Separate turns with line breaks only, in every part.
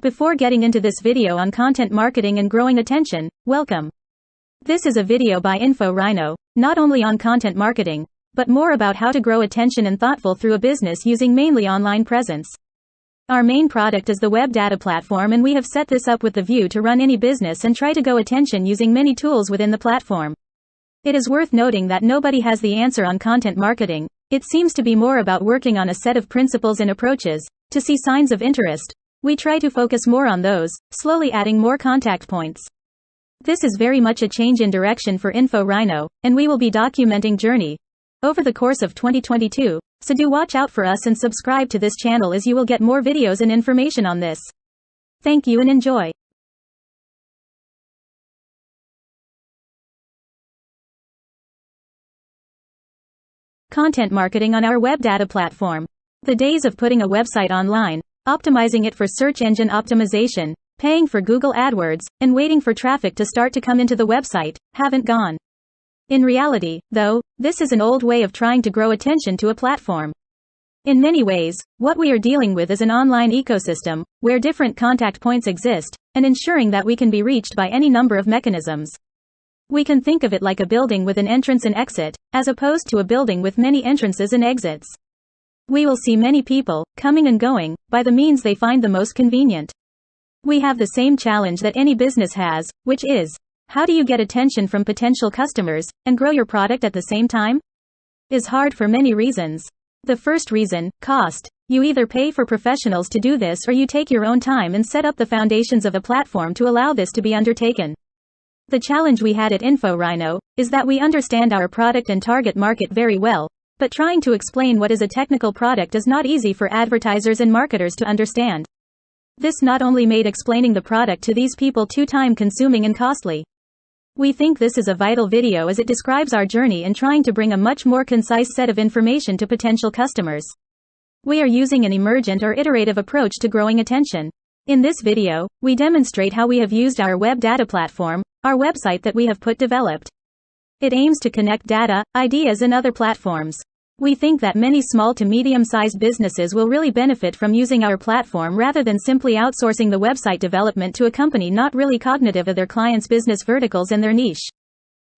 Before getting into this video on content marketing and growing attention, welcome. This is a video by Rhino, not only on content marketing, but more about how to grow attention and thoughtful through a business using mainly online presence. Our main product is the web data platform, and we have set this up with the view to run any business and try to go attention using many tools within the platform. It is worth noting that nobody has the answer on content marketing. It seems to be more about working on a set of principles and approaches. To see signs of interest, we try to focus more on those, slowly adding more contact points. This is very much a change in direction for Rhino, and we will be documenting journey over the course of 2022, so do watch out for us and subscribe to this channel as you will get more videos and information on this. Thank you and enjoy. Content marketing on our web data platform. The days of putting a website online, optimizing it for search engine optimization, paying for Google AdWords, and waiting for traffic to start to come into the website, haven't gone. In reality, though, this is an old way of trying to grow attention to a platform. In many ways, what we are dealing with is an online ecosystem, where different contact points exist, and ensuring that we can be reached by any number of mechanisms. We can think of it like a building with an entrance and exit, as opposed to a building with many entrances and exits. We will see many people, coming and going, by the means they find the most convenient. We have the same challenge that any business has, which is, how do you get attention from potential customers, and grow your product at the same time? Is hard for many reasons. The first reason, cost. You either pay for professionals to do this or you take your own time and set up the foundations of a platform to allow this to be undertaken. The challenge we had at Rhino is that we understand our product and target market very well, but trying to explain what is a technical product is not easy for advertisers and marketers to understand. This not only made explaining the product to these people too time-consuming and costly. We think this is a vital video as it describes our journey in trying to bring a much more concise set of information to potential customers. We are using an emergent or iterative approach to growing attention. In this video, we demonstrate how we have used our web data platform, our website that we have developed. It aims to connect data, ideas and other platforms. We think that many small to medium-sized businesses will really benefit from using our platform rather than simply outsourcing the website development to a company not really cognitive of their clients' business verticals and their niche.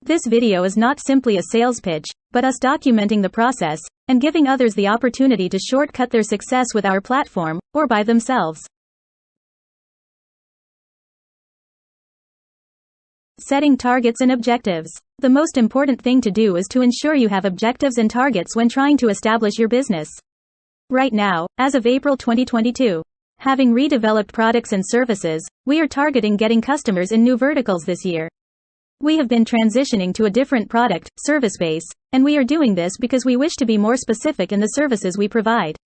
This video is not simply a sales pitch, but us documenting the process, and giving others the opportunity to shortcut their success with our platform, or by themselves. Setting targets and objectives. The most important thing to do is to ensure you have objectives and targets when trying to establish your business. Right now, as of April 2022, having redeveloped products and services, we are targeting getting customers in new verticals this year. We have been transitioning to a different product, service base, and we are doing this because we wish to be more specific in the services we provide.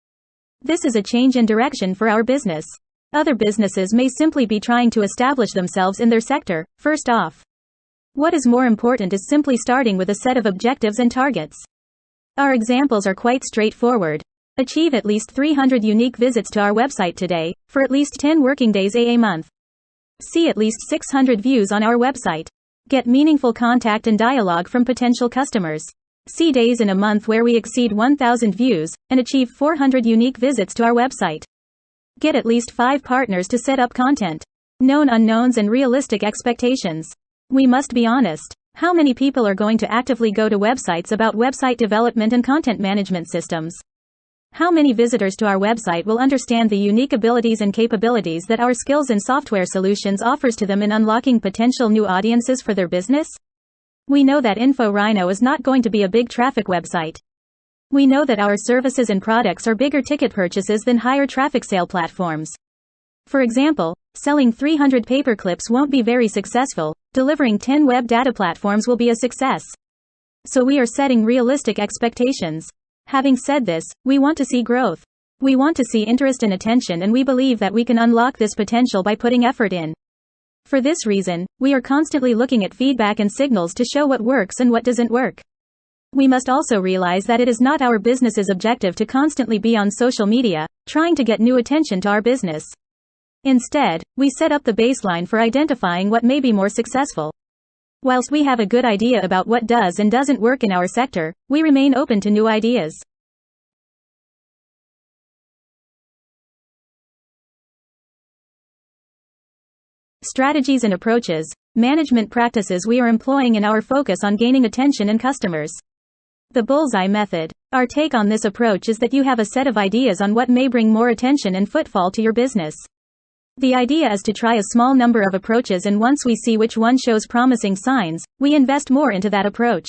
This is a change in direction for our business. Other businesses may simply be trying to establish themselves in their sector, first off. What is more important is simply starting with a set of objectives and targets. Our examples are quite straightforward. Achieve at least 300 unique visits to our website today, for at least 10 working days a month. See at least 600 views on our website. Get meaningful contact and dialogue from potential customers. See days in a month where we exceed 1,000 views, and achieve 400 unique visits to our website. Get at least 5 partners to set up content. Known unknowns and realistic expectations. We must be honest. How many people are going to actively go to websites about website development and content management systems? How many visitors to our website will understand the unique abilities and capabilities that our skills and software solutions offers to them in unlocking potential new audiences for their business? We know that Rhino is not going to be a big traffic website. We know that our services and products are bigger ticket purchases than higher traffic sale platforms. For example, selling 300 paperclips won't be very successful, delivering 10 web data platforms will be a success. So we are setting realistic expectations. Having said this, we want to see growth. We want to see interest and attention, and we believe that we can unlock this potential by putting effort in. For this reason, we are constantly looking at feedback and signals to show what works and what doesn't work. We must also realize that it is not our business's objective to constantly be on social media, trying to get new attention to our business. Instead, we set up the baseline for identifying what may be more successful. Whilst we have a good idea about what does and doesn't work in our sector, we remain open to new ideas. strategies and approaches, management practices we are employing in our focus on gaining attention and customers. The Bullseye Method. Our take on this approach is that you have a set of ideas on what may bring more attention and footfall to your business. The idea is to try a small number of approaches, and once we see which one shows promising signs, we invest more into that approach.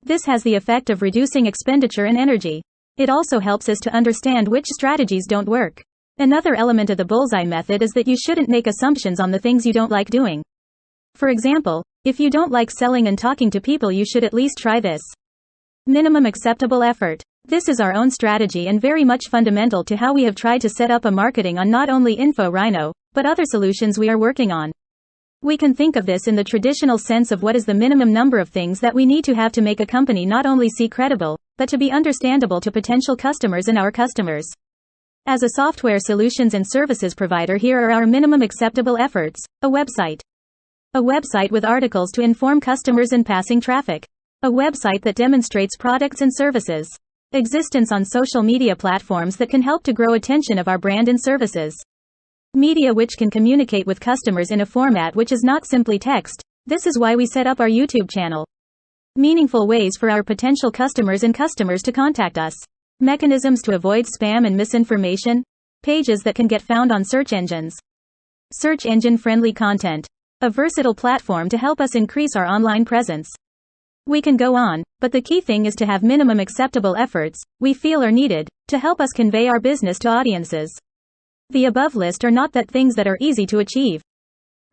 This has the effect of reducing expenditure and energy. It also helps us to understand which strategies don't work. Another element of the Bullseye Method is that you shouldn't make assumptions on the things you don't like doing. For example, if you don't like selling and talking to people, you should at least try this. Minimum acceptable effort. This is our own strategy and very much fundamental to how we have tried to set up a marketing on not only Rhino, but other solutions we are working on. We can think of this in the traditional sense of what is the minimum number of things that we need to have to make a company not only seem credible, but to be understandable to potential customers and our customers. As a software solutions and services provider, here are our minimum acceptable efforts. A website. A website with articles to inform customers and passing traffic. A website that demonstrates products and services. Existence on social media platforms that can help to grow attention of our brand and services. Media which can communicate with customers in a format which is not simply text. This is why we set up our YouTube channel. Meaningful ways for our potential customers and customers to contact us. Mechanisms to avoid spam and misinformation. Pages that can get found on search engines. Search engine friendly content. A versatile platform to help us increase our online presence. We can go on, but the key thing is to have minimum acceptable efforts we feel are needed to help us convey our business to audiences. The above list are not that things that are easy to achieve.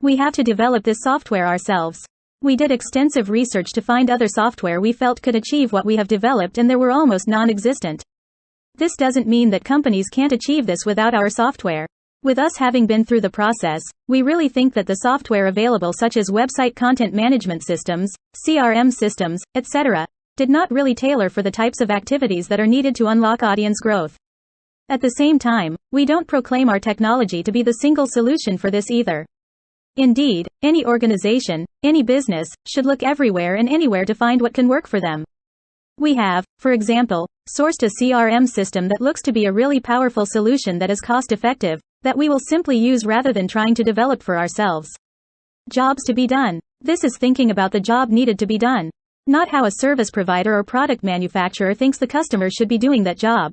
We have to develop this software ourselves. We did extensive research to find other software we felt could achieve what we have developed, and there were almost non-existent. This doesn't mean that companies can't achieve this without our software. With us having been through the process, we really think that the software available, such as website content management systems, CRM systems, etc., did not really tailor for the types of activities that are needed to unlock audience growth. At the same time, we don't proclaim our technology to be the single solution for this either. Indeed, any organization, any business, should look everywhere and anywhere to find what can work for them. We have, for example, sourced a CRM system that looks to be a really powerful solution that is cost-effective, that we will simply use rather than trying to develop for ourselves. Jobs to be done. This is thinking about the job needed to be done, not how a service provider or product manufacturer thinks the customer should be doing that job.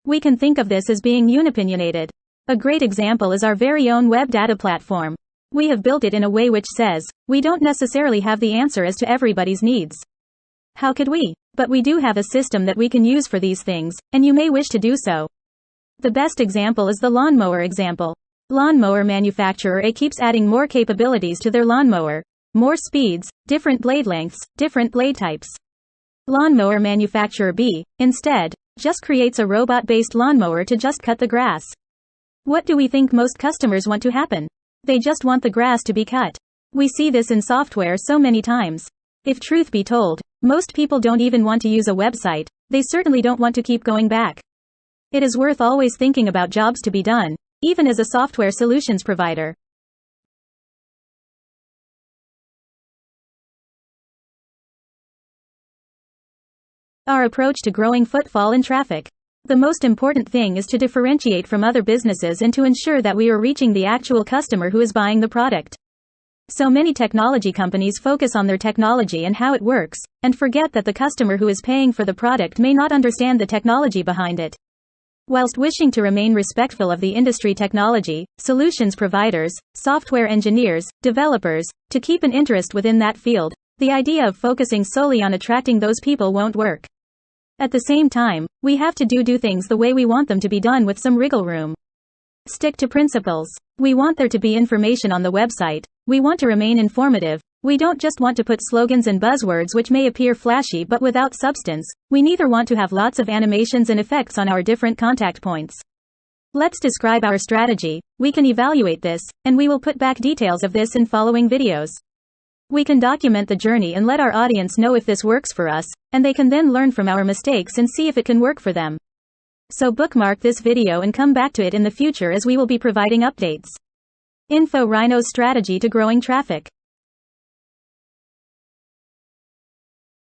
We can think of this as being unopinionated. A great example is our very own web data platform. We have built it in a way which says, we don't necessarily have the answer as to everybody's needs. How could we? But we do have a system that we can use for these things, and you may wish to do so. The best example is the lawnmower example. Lawnmower manufacturer A keeps adding more capabilities to their lawnmower. More speeds, different blade lengths, different blade types. Lawnmower manufacturer B, instead, just creates a robot-based lawnmower to just cut the grass. What do we think most customers want to happen? They just want the grass to be cut. We see this in software so many times. If truth be told, most people don't even want to use a website. They certainly don't want to keep going back. It is worth always thinking about jobs to be done, even as a software solutions provider. Our approach to growing footfall and traffic. The most important thing is to differentiate from other businesses and to ensure that we are reaching the actual customer who is buying the product. So many technology companies focus on their technology and how it works, and forget that the customer who is paying for the product may not understand the technology behind it. Whilst wishing to remain respectful of the industry, technology, solutions providers, software engineers, developers, to keep an interest within that field, the idea of focusing solely on attracting those people won't work. At the same time, we have to do things the way we want them to be done with some wriggle room. Stick to principles. We want there to be information on the website. We want to remain informative. We don't just want to put slogans and buzzwords which may appear flashy but without substance. We neither want to have lots of animations and effects on our different contact points. Let's describe our strategy. We can evaluate this, and we will put back details of this in following videos. We can document the journey and let our audience know if this works for us, and they can then learn from our mistakes and see if it can work for them. So bookmark this video and come back to it in the future, as we will be providing updates. Rhino's strategy to growing traffic.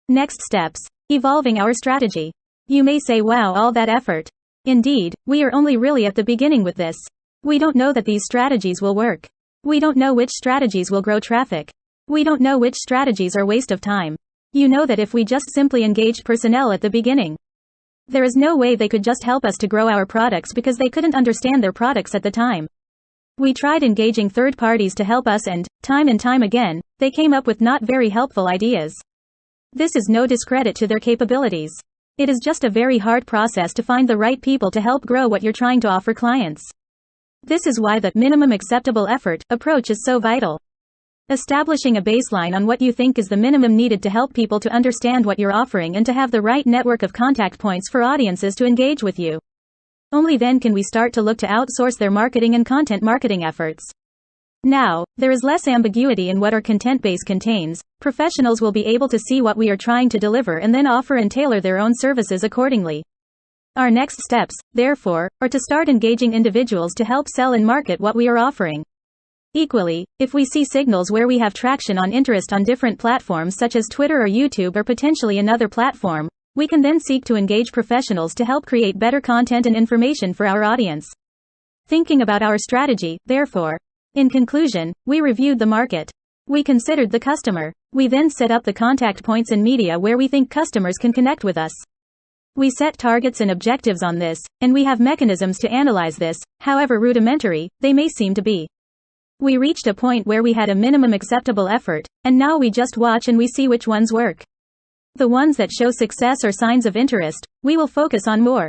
Next steps. Evolving our strategy. You may say, wow, all that effort. Indeed, we are only really at the beginning with this. We don't know that these strategies will work. We don't know which strategies will grow traffic. We don't know which strategies are waste of time. You know that if we just simply engaged personnel at the beginning, there is no way they could just help us to grow our products because they couldn't understand their products at the time. We tried engaging third parties to help us and time again, they came up with not very helpful ideas. This is no discredit to their capabilities. It is just a very hard process to find the right people to help grow what you're trying to offer clients. This is why the minimum acceptable effort approach is so vital. Establishing a baseline on what you think is the minimum needed to help people to understand what you're offering and to have the right network of contact points for audiences to engage with you. Only then can we start to look to outsource their marketing and content marketing efforts. Now, there is less ambiguity in what our content base contains. Professionals will be able to see what we are trying to deliver and then offer and tailor their own services accordingly. Our next steps, therefore, are to start engaging individuals to help sell and market what we are offering. Equally, if we see signals where we have traction on interest on different platforms such as Twitter or YouTube or potentially another platform, we can then seek to engage professionals to help create better content and information for our audience. Thinking about our strategy, therefore. In conclusion, we reviewed the market. We considered the customer. We then set up the contact points and media where we think customers can connect with us. We set targets and objectives on this, and we have mechanisms to analyze this, however rudimentary they may seem to be. We reached a point where we had a minimum acceptable effort, and now we just watch and we see which ones work. The ones that show success or signs of interest, we will focus on more.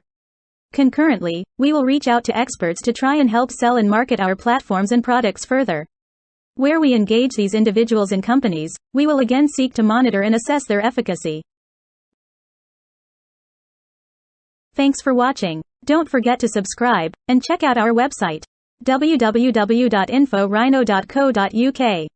Concurrently, we will reach out to experts to try and help sell and market our platforms and products further. Where we engage these individuals and companies, we will again seek to monitor and assess their efficacy. Thanks for watching. Don't forget to subscribe, and check out our website, www.inforhino.co.uk.